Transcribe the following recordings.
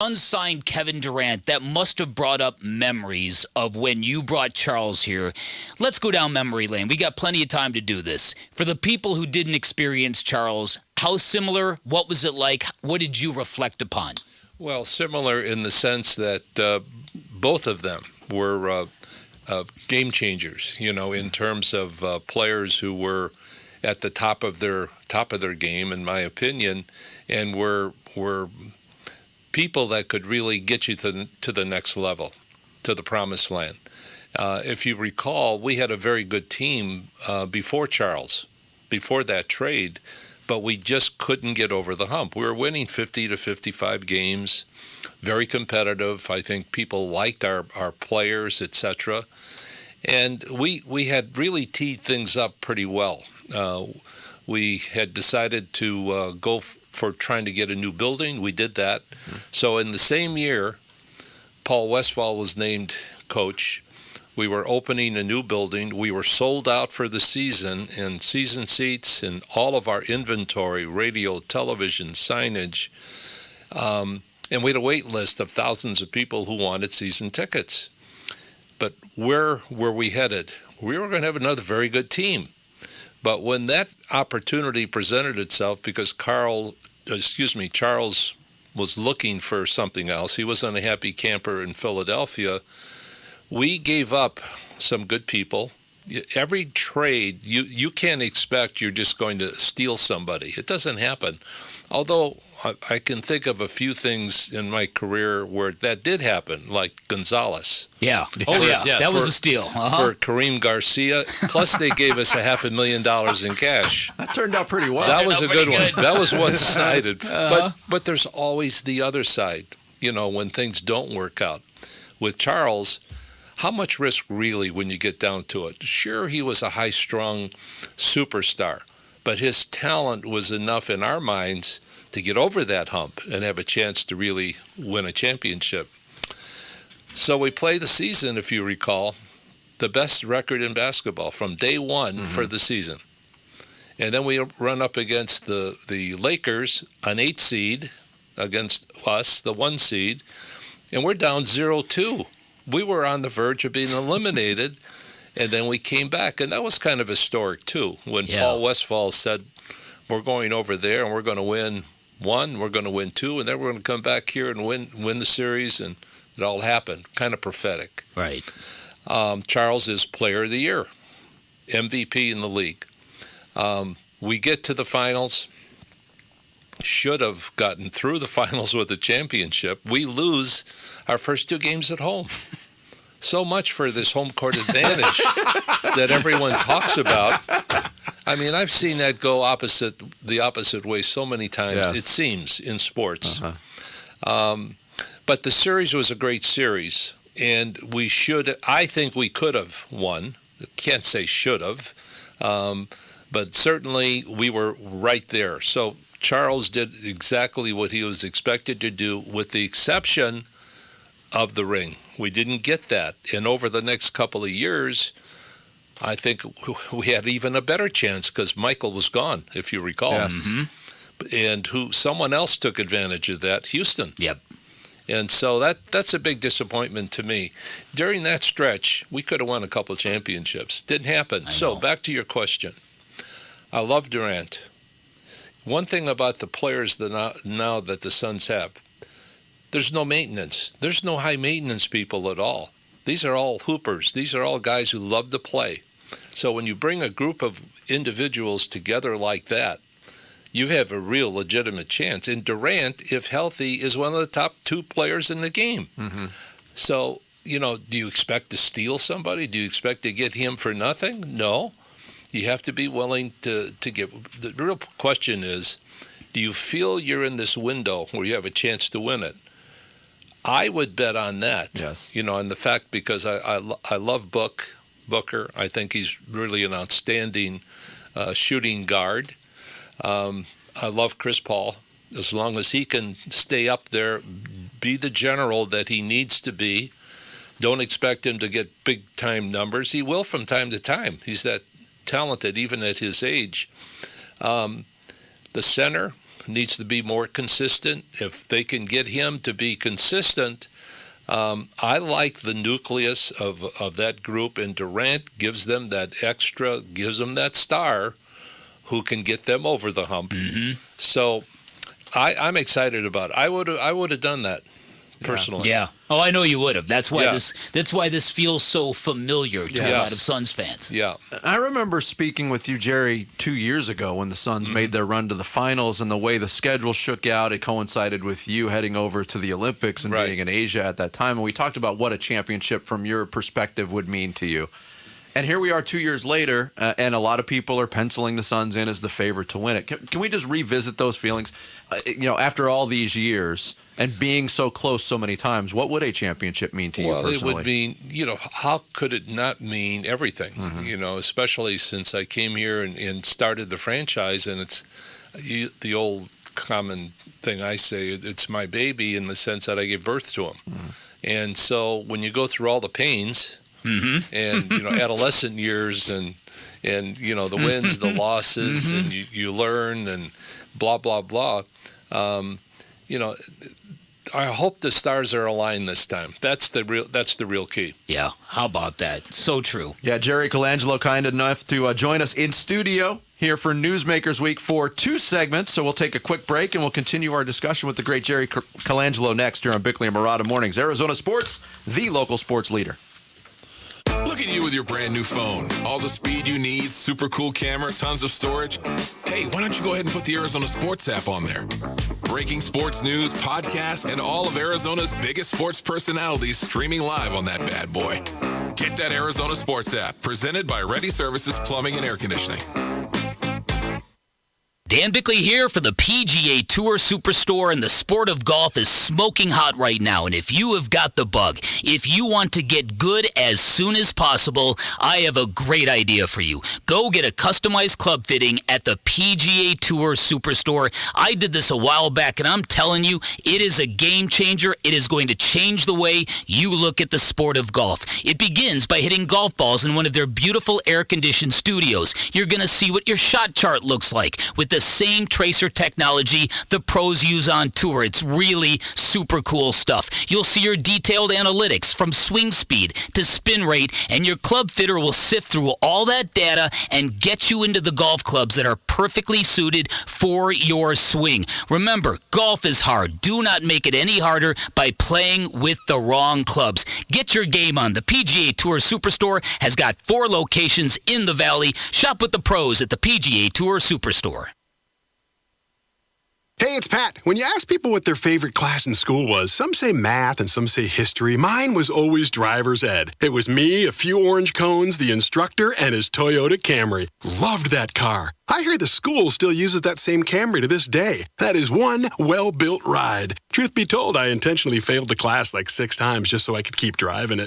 Suns signed Kevin Durant, that must have brought up memories of when you brought Charles here. Let's go down memory lane. We got plenty of time to do this. For the people who didn't experience Charles, how similar? What was it like? What did you reflect upon? Well, similar in the sense that both of them were game changers, in terms of players who were at the top of their game, in my opinion, and were people that could really get you to the next level, to the promised land. If you recall, we had a very good team before Charles, before that trade, but we just couldn't get over the hump. We were winning 50 to 55 games, very competitive. I think people liked our players, etc. And we had really teed things up pretty well. We had decided to go for trying to get a new building. We did that. So in the same year, Paul Westphal was named coach. We were opening a new building. We were sold out for the season in season seats and all of our inventory, radio, television, signage. And we had a wait list of thousands of people who wanted season tickets. But where were we headed? We were going to have another very good team. But when that opportunity presented itself, because Charles was looking for something else, he was an unhappy camper in Philadelphia, we gave up some good people. Every trade, you can't expect you're just going to steal somebody. It doesn't happen. Although I can think of a few things in my career where that did happen, like Gonzalez. Yeah. Oh, yeah. That was a steal. For Kareem Garcia. Plus, they gave us $500,000 in cash. That turned out pretty well. That was a good one. That was one-sided. But there's always the other side, when things don't work out. With Charles, how much risk really when you get down to it? Sure, he was a high-strung superstar, but his talent was enough in our minds to get over that hump and have a chance to really win a championship. So we played the season, if you recall, the best record in basketball from day one for the season. And then we run up against the Lakers, an 8 seed, against us, the 1 seed, and we're down 0-2. We were on the verge of being eliminated, and then we came back. And that was kind of historic, too, when Paul Westphal said, we're going over there and we're going to win 1, we're going to win 2, and then we're going to come back here and win the series, and it all happened. Kind of prophetic. Right. Charles is Player of the Year, MVP in the league. We get to the finals, should have gotten through the finals with a championship. We lose our first 2 games at home. So much for this home court advantage that everyone talks about. I mean, I've seen that go the opposite way so many times, it seems, in sports. But the series was a great series, and I think we could have won. Can't say should have, but certainly we were right there. So Charles did exactly what he was expected to do, with the exception of the ring. We didn't get that. And over the next couple of years, I think we had even a better chance because Michael was gone, if you recall. Yes. And someone else took advantage of that, Houston. Yep. And so that's a big disappointment to me. During that stretch, we could have won a couple of championships. Didn't happen. So back to your question. I love Durant. One thing about the players now that the Suns have, there's no maintenance. There's no high-maintenance people at all. These are all hoopers. These are all guys who love to play. So when you bring a group of individuals together like that, you have a real legitimate chance. And Durant, if healthy, is one of the top 2 players in the game. So, do you expect to steal somebody? Do you expect to get him for nothing? No. You have to be willing to give. The real question is, do you feel you're in this window where you have a chance to win it? I would bet on that. Yes. On the fact, because I love Booker. I think he's really an outstanding shooting guard. I love Chris Paul. As long as he can stay up there, be the general that he needs to be, don't expect him to get big-time numbers. He will from time to time. He's that talented, even at his age. The center, needs to be more consistent. If they can get him to be consistent, I like the nucleus of that group, and Durant gives them that extra, gives them that star who can get them over the hump. Mm-hmm. So I'm excited about it. I would have done that personally. Yeah. Oh, I know you would have. That's why this feels so familiar to a lot of Suns fans. Yeah. I remember speaking with you, Jerry, 2 years ago when the Suns made their run to the finals, and the way the schedule shook out, it coincided with you heading over to the Olympics and being in Asia at that time. And we talked about what a championship from your perspective would mean to you. And here we are 2 years later, and a lot of people are penciling the Suns in as the favorite to win it. Can we just revisit those feelings? After all these years and being so close so many times, what would a championship mean to you personally? Well, it would mean, how could it not mean everything? Mm-hmm. Especially since I came here and started the franchise, and it's the old common thing I say, it's my baby in the sense that I gave birth to him. Mm-hmm. And so when you go through all the pains, and adolescent years and the wins, the losses, and you learn and blah blah blah. I hope the stars are aligned this time. That's the real key. Yeah, how about that? So true. Yeah, Jerry Colangelo kind enough to join us in studio here for Newsmakers Week for 2 segments. So we'll take a quick break and we'll continue our discussion with the great Jerry Colangelo next here on Bickley Marotta Mornings. Arizona Sports, the local sports leader. Look at you with your brand new phone. All the speed you need, super cool camera, tons of storage. Hey, why don't you go ahead and put the Arizona Sports app on there? Breaking sports news, podcasts, and all of Arizona's biggest sports personalities streaming live on that bad boy. Get that Arizona Sports app, presented by Ready Services Plumbing and Air Conditioning. Dan Bickley here for the PGA Tour Superstore, and the sport of golf is smoking hot right now. And if you have got the bug, if you want to get good as soon as possible, I have a great idea for you. Go get a customized club fitting at the PGA Tour Superstore. I did this a while back, and I'm telling you, it is a game changer. It is going to change the way you look at the sport of golf. It begins by hitting golf balls in one of their beautiful air-conditioned studios. You're going to see what your shot chart looks like with the same tracer technology the pros use on tour. It's really super cool stuff. You'll see your detailed analytics from swing speed to spin rate, and your club fitter will sift through all that data and get you into the golf clubs that are perfectly suited for your swing. Remember, golf is hard. Do not make it any harder by playing with the wrong clubs. Get your game on. The PGA Tour Superstore has got 4 locations in the Valley. Shop with the pros at the PGA Tour Superstore. Hey, it's Pat. When you ask people what their favorite class in school was, some say math and some say history. Mine was always driver's ed. It was me, a few orange cones, the instructor, and his Toyota Camry. Loved that car. I hear the school still uses that same Camry to this day. That is one well-built ride. Truth be told, I intentionally failed the class like 6 times just so I could keep driving it.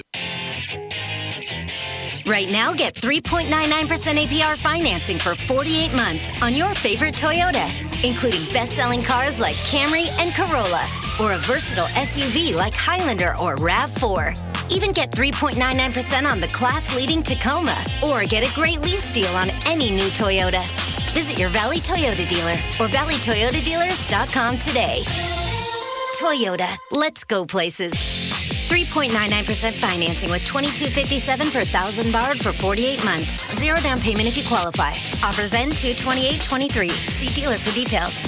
Right now, get 3.99% APR financing for 48 months on your favorite Toyota, including best-selling cars like Camry and Corolla, or a versatile SUV like Highlander or RAV4. Even get 3.99% on the class-leading Tacoma, or get a great lease deal on any new Toyota. Visit your Valley Toyota dealer or valleytoyotadealers.com today. Toyota, let's go places. 3.99% financing with $22.57 per $1,000 borrowed for 48 months. 0 down payment if you qualify. Offers end 2/28/23. See dealer for details.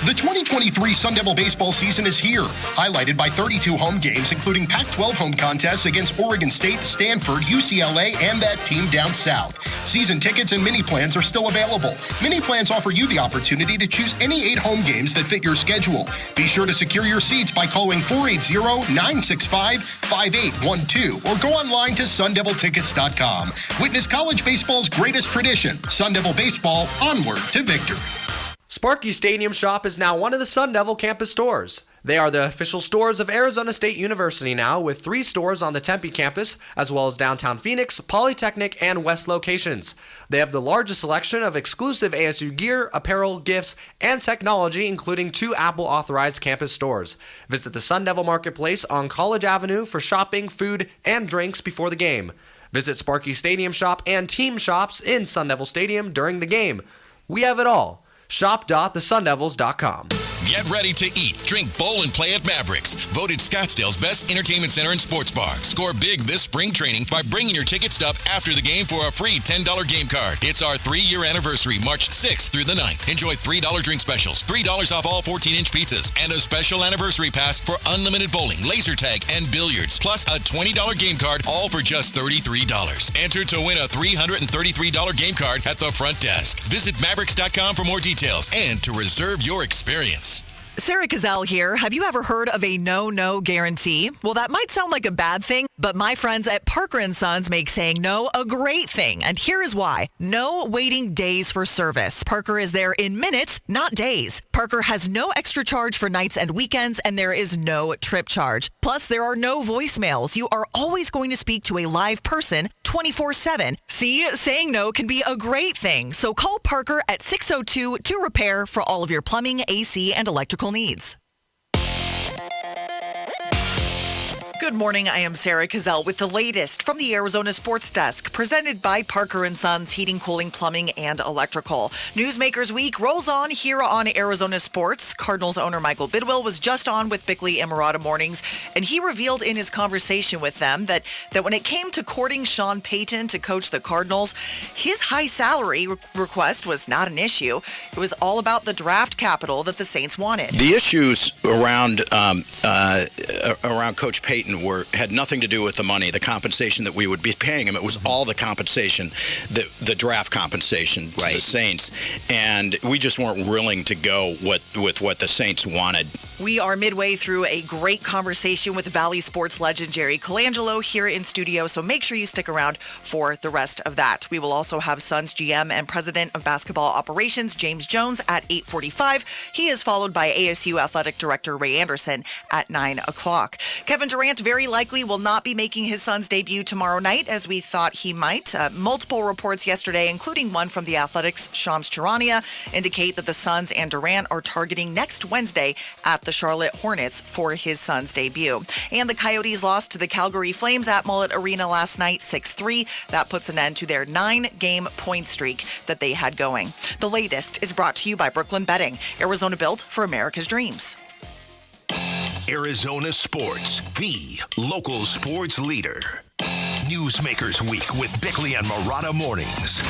The 2023 Sun Devil baseball season is here, highlighted by 32 home games, including Pac-12 home contests against Oregon State, Stanford, UCLA, and that team down south. Season tickets and mini plans are still available. Mini plans offer you the opportunity to choose any 8 home games that fit your schedule. Be sure to secure your seats by calling 480-965-5812 or go online to sundeviltickets.com. Witness college baseball's greatest tradition, Sun Devil baseball, onward to victory. Sparky Stadium Shop is now one of the Sun Devil campus stores. They are the official stores of Arizona State University now, with 3 stores on the Tempe campus, as well as downtown Phoenix, Polytechnic, and West locations. They have the largest selection of exclusive ASU gear, apparel, gifts, and technology, including 2 Apple-authorized campus stores. Visit the Sun Devil Marketplace on College Avenue for shopping, food, and drinks before the game. Visit Sparky Stadium Shop and team shops in Sun Devil Stadium during the game. We have it all. Shop.thesundevils.com. Get ready to eat, drink, bowl, and play at Mavericks. Voted Scottsdale's best entertainment center and sports bar. Score big this spring training by bringing your ticket stub after the game for a free $10 game card. It's our 3-year anniversary, March 6th through the 9th. Enjoy $3 drink specials, $3 off all 14-inch pizzas, and a special anniversary pass for unlimited bowling, laser tag, and billiards, plus a $20 game card, all for just $33. Enter to win a $333 game card at the front desk. Visit Mavericks.com for more details and to reserve your experience. Sarah Cazell here. Have you ever heard of a no-no guarantee? Well, that might sound like a bad thing, but my friends at Parker & Sons make saying no a great thing. And here is why. No waiting days for service. Parker is there in minutes, not days. Parker has no extra charge for nights and weekends, and there is no trip charge. Plus, there are no voicemails. You are always going to speak to a live person 24/7. See, saying no can be a great thing. So call Parker at 602-2REPAIR for all of your plumbing, AC, and electrical needs. Good morning. I am Sarah Cazell with the latest from the Arizona Sports Desk, presented by Parker & Sons Heating, Cooling, Plumbing, and Electrical. Newsmakers Week rolls on here on Arizona Sports. Cardinals owner Michael Bidwill was just on with Bickley Marotta mornings, and he revealed in his conversation with them that when it came to courting Sean Payton to coach the Cardinals, his high salary request was not an issue. It was all about the draft capital that the Saints wanted. The issues around Coach Payton had nothing to do with the money, the compensation that we would be paying him. It was all the compensation, the draft compensation to the Saints, and we just weren't willing to go with what the Saints wanted. We are midway through a great conversation with Valley sports legend Jerry Colangelo here in studio, so make sure you stick around for the rest of that. We will also have Suns GM and President of Basketball Operations James Jones at 8:45. He is followed by ASU Athletic Director Ray Anderson at 9 o'clock. Kevin Durant very likely will not be making his Suns debut tomorrow night, as we thought he might. Multiple reports yesterday, including one from the Athletics' Shams Charania, indicate that the Suns and Durant are targeting next Wednesday at the Charlotte Hornets for his Suns debut. And the Coyotes lost to the Calgary Flames at Mullet Arena last night, 6-3. That puts an end to their 9-game point streak that they had going. The latest is brought to you by Brooklyn Betting, Arizona built for America's dreams. Arizona Sports, the local sports leader. Newsmakers Week with Bickley and Marotta mornings.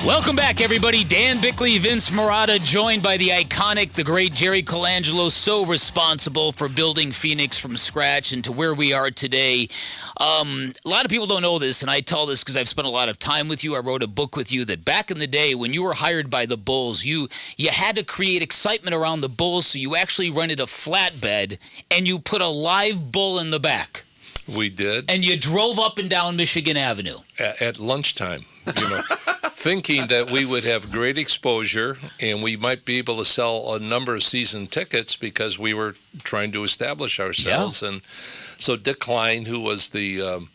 Welcome back, everybody. Dan Bickley, Vince Marotta, joined by the iconic, the great Jerry Colangelo, so responsible for building Phoenix from scratch into where we are today. A lot of people don't know this, and I tell this because I've spent a lot of time with you. I wrote a book with you that back in the day when you were hired by the Bulls, you had to create excitement around the Bulls, so you actually rented a flatbed, and you put a live bull in the back. We did. And you drove up and down Michigan Avenue. At lunchtime, thinking that we would have great exposure and we might be able to sell a number of season tickets because we were trying to establish ourselves. Yeah. And so Dick Klein, who was the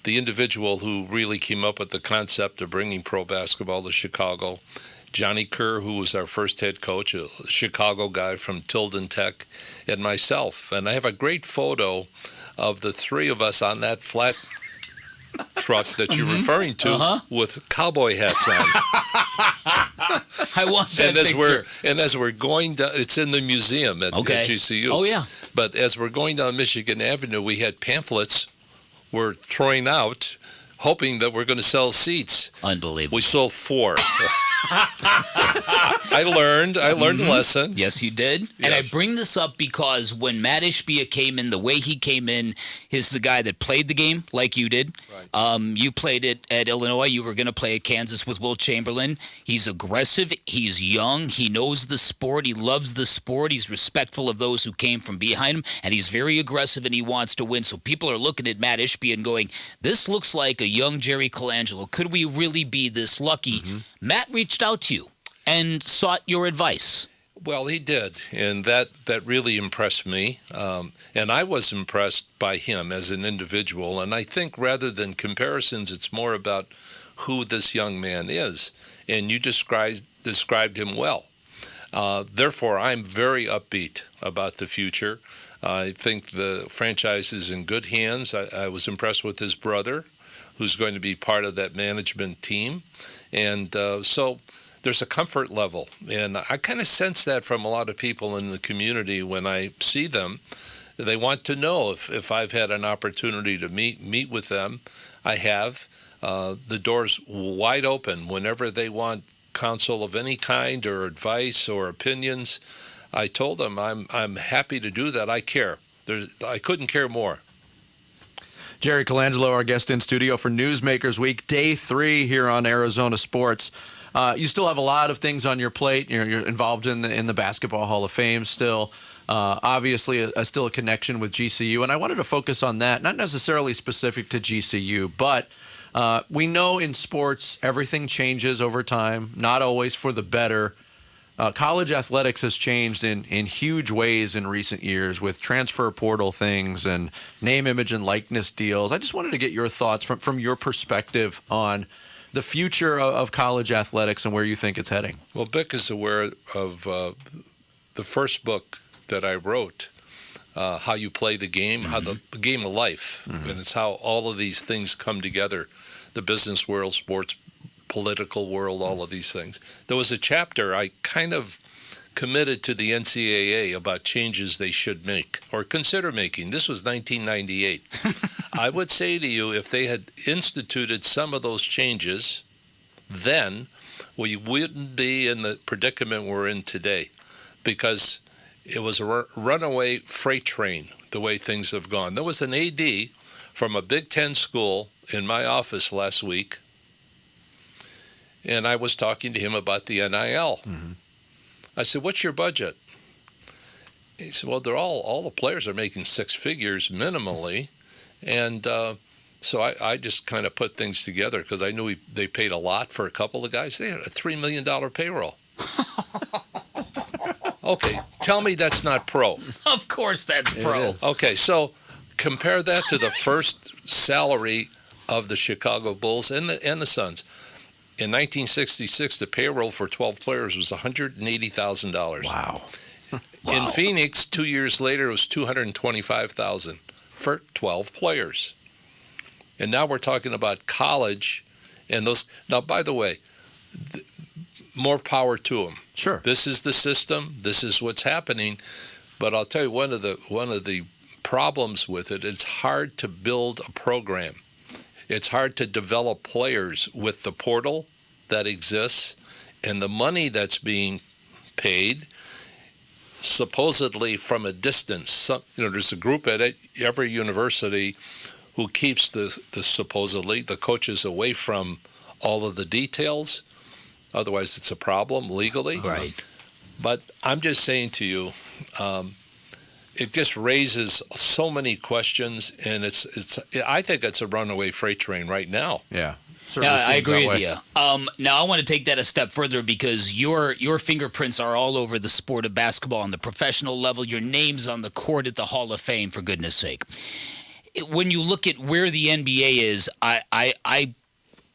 individual who really came up with the concept of bringing pro basketball to Chicago, Johnny Kerr, who was our first head coach, a Chicago guy from Tilden Tech, and myself. And I have a great photo of the three of us on that flat truck that you're referring to with cowboy hats on. I want that picture. As we're going down, it's in the museum at GCU. Oh, yeah. But as we're going down Michigan Avenue, we had pamphlets we're throwing out, hoping that we're going to sell seats. Unbelievable. We sold 4. I learned a lesson. Yes, you did. Yes. And I bring this up because when Matt Ishbia came in, the way he came in, he's the guy that played the game like you did. Right. You played it at Illinois. You were going to play at Kansas with Will Chamberlain. He's aggressive. He's young. He knows the sport. He loves the sport. He's respectful of those who came from behind him. And he's very aggressive, and he wants to win. So people are looking at Matt Ishbia and going, this looks like a young Jerry Colangelo. Could we really be this lucky? Matt reached out to you and sought your advice. Well, he did, and that really impressed me. And I was impressed by him as an individual. And I think rather than comparisons, it's more about who this young man is. And you described him well. Therefore, I'm very upbeat about the future. I think the franchise is in good hands. I was impressed with his brother, who's going to be part of that management team. And so there's a comfort level. And I kind of sense that from a lot of people in the community when I see them. They want to know if I've had an opportunity to meet with them. I have. The door's wide open whenever they want counsel of any kind or advice or opinions. I told them I'm happy to do that. I care. I couldn't care more. Jerry Colangelo, our guest in studio for Newsmakers Week, day 3 here on Arizona Sports. You still have a lot of things on your plate. You're involved in the Basketball Hall of Fame still. Obviously, still a connection with GCU, and I wanted to focus on that, not necessarily specific to GCU, but we know in sports everything changes over time, not always for the better. College athletics has changed in huge ways in recent years with transfer portal things and name, image, and likeness deals. I just wanted to get your thoughts from your perspective on the future of college athletics and where you think it's heading. Well, Bick is aware of the first book that I wrote, How You Play the Game, how the game of life, and it's how all of these things come together, the business world, sports, political world, all of these things. There was a chapter I kind of committed to the NCAA about changes they should make or consider making. This was 1998. I would say to you, if they had instituted some of those changes, then we wouldn't be in the predicament we're in today, because it was a runaway freight train, the way things have gone. There was an AD from a Big Ten school in my office last week, and I was talking to him about the NIL. I said, "What's your budget?" He said, "Well, they're all the players are making 6 figures minimally," and so I just kind of put things together because I knew they paid a lot for a couple of guys. They had a $3 million payroll. Okay, tell me that's not pro. Of course that's pro. Okay, so compare that to the first salary of the Chicago Bulls and the Suns. In 1966, the payroll for 12 players was $180,000. Wow. In Phoenix, 2 years later, it was $225,000 for 12 players. And now we're talking about college and those. Now, by the way, more power to them. Sure. This is the system. This is what's happening. But I'll tell you, one of the problems with it, it's hard to build a program. It's hard to develop players with the portal that exists and the money that's being paid, supposedly from a distance. There's a group at every university who keeps supposedly the coaches away from all of the details. Otherwise, it's a problem legally. Right. But I'm just saying to you, it just raises so many questions, and I think it's a runaway freight train right now. Yeah. Yeah, I agree with you. Now, I want to take that a step further because your fingerprints are all over the sport of basketball on the professional level. Your name's on the court at the Hall of Fame, for goodness sake. When you look at where the NBA is,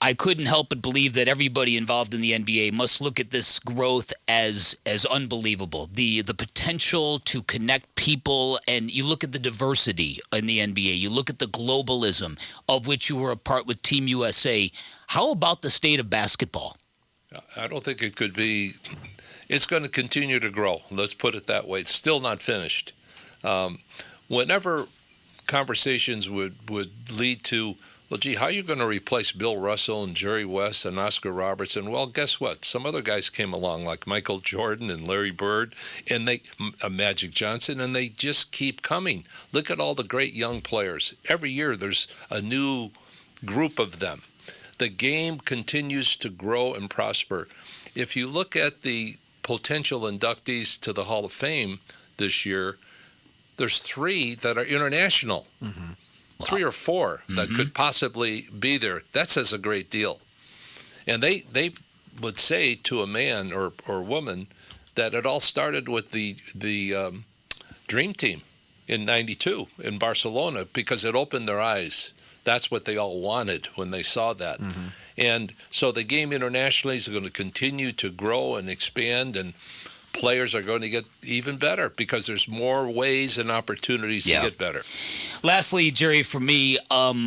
I couldn't help but believe that everybody involved in the NBA must look at this growth as unbelievable. The potential to connect people, and you look at the diversity in the NBA. You look at the globalism of which you were a part with Team USA. How about the state of basketball? I don't think it could be. It's going to continue to grow. Let's put it that way. It's still not finished. Whenever conversations would lead to, well, gee, how are you going to replace Bill Russell and Jerry West and Oscar Robertson? Well, guess what? Some other guys came along like Michael Jordan and Larry Bird and Magic Johnson, and they just keep coming. Look at all the great young players. Every year there's a new group of them. The game continues to grow and prosper. If you look at the potential inductees to the Hall of Fame this year, there's 3 that are international. Mm-hmm. 3 or 4 that could possibly be there. That says a great deal. And they would say to a man or woman that it all started with the Dream Team in '92 in Barcelona because it opened their eyes. That's what they all wanted when they saw that. Mm-hmm. And so the game internationally is going to continue to grow and expand, and players are going to get even better because there's more ways and opportunities to get better. Lastly, Jerry, for me,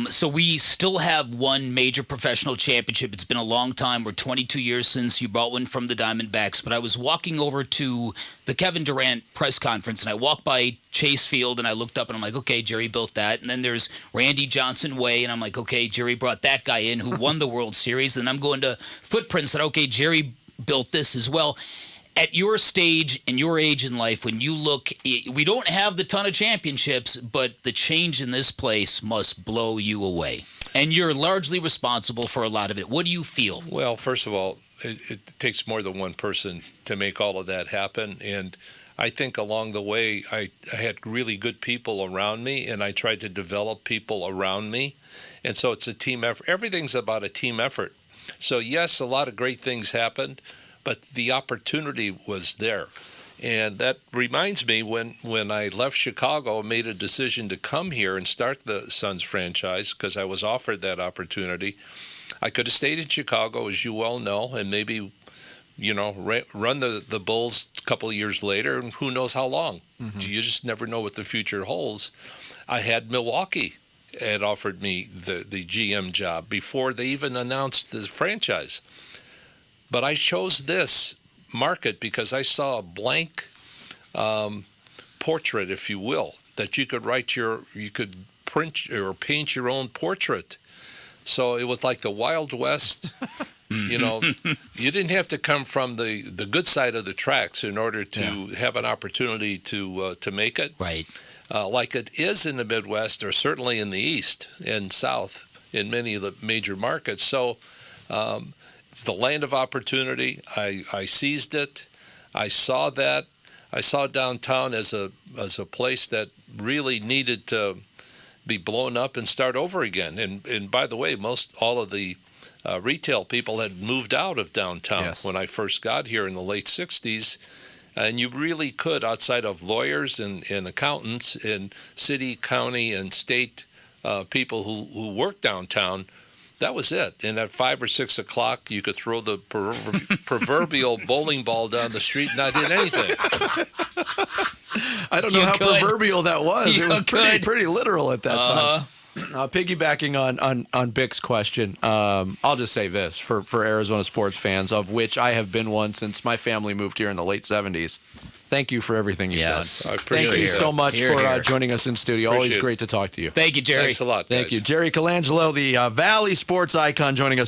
so we still have one major professional championship. It's been a long time. We're 22 years since you brought one from the Diamondbacks. But I was walking over to the Kevin Durant press conference, and I walked by Chase Field, and I looked up, and I'm like, okay, Jerry built that. And then there's Randy Johnson Way, and I'm like, okay, Jerry brought that guy in who won the World Series. Then I'm going to Footprints, and okay, Jerry built this as well. At your stage and your age in life, when you look, we don't have the ton of championships, but the change in this place must blow you away. And you're largely responsible for a lot of it. What do you feel? Well, first of all, it takes more than one person to make all of that happen. And I think along the way, I had really good people around me, and I tried to develop people around me. And so it's a team effort. Everything's about a team effort. So, yes, a lot of great things happened, but the opportunity was there. And that reminds me when I left Chicago, I made a decision to come here and start the Suns franchise because I was offered that opportunity. I could have stayed in Chicago, as you well know, and maybe, run the Bulls a couple of years later, and who knows how long. Mm-hmm. You just never know what the future holds. I had Milwaukee had offered me the GM job before they even announced the franchise. But I chose this market because I saw a blank portrait, if you will, that you could you could print or paint your own portrait. So it was like the Wild West. You didn't have to come from the good side of the tracks in order to have an opportunity to make it. Right. Like it is in the Midwest, or certainly in the East and South in many of the major markets. So it's the land of opportunity. I seized it. I saw that. I saw downtown as a place that really needed to be blown up and start over again. And by the way, all of the retail people had moved out of downtown when I first got here in the late 60s. And you really could, outside of lawyers and accountants and city, county, and state people who work downtown, that was it. And at 5 or 6 o'clock, you could throw the proverbial bowling ball down the street and not hit anything. I don't know how proverbial that was. It was pretty literal at that time. Piggybacking on Bick's question, I'll just say this for Arizona sports fans, of which I have been one since my family moved here in the late 70s. Thank you for everything you've done. Thank you so much for joining us in studio. Always great to talk to you. Thank you, Jerry. Thanks a lot, guys. Thank you. Jerry Colangelo, the Valley sports icon, joining us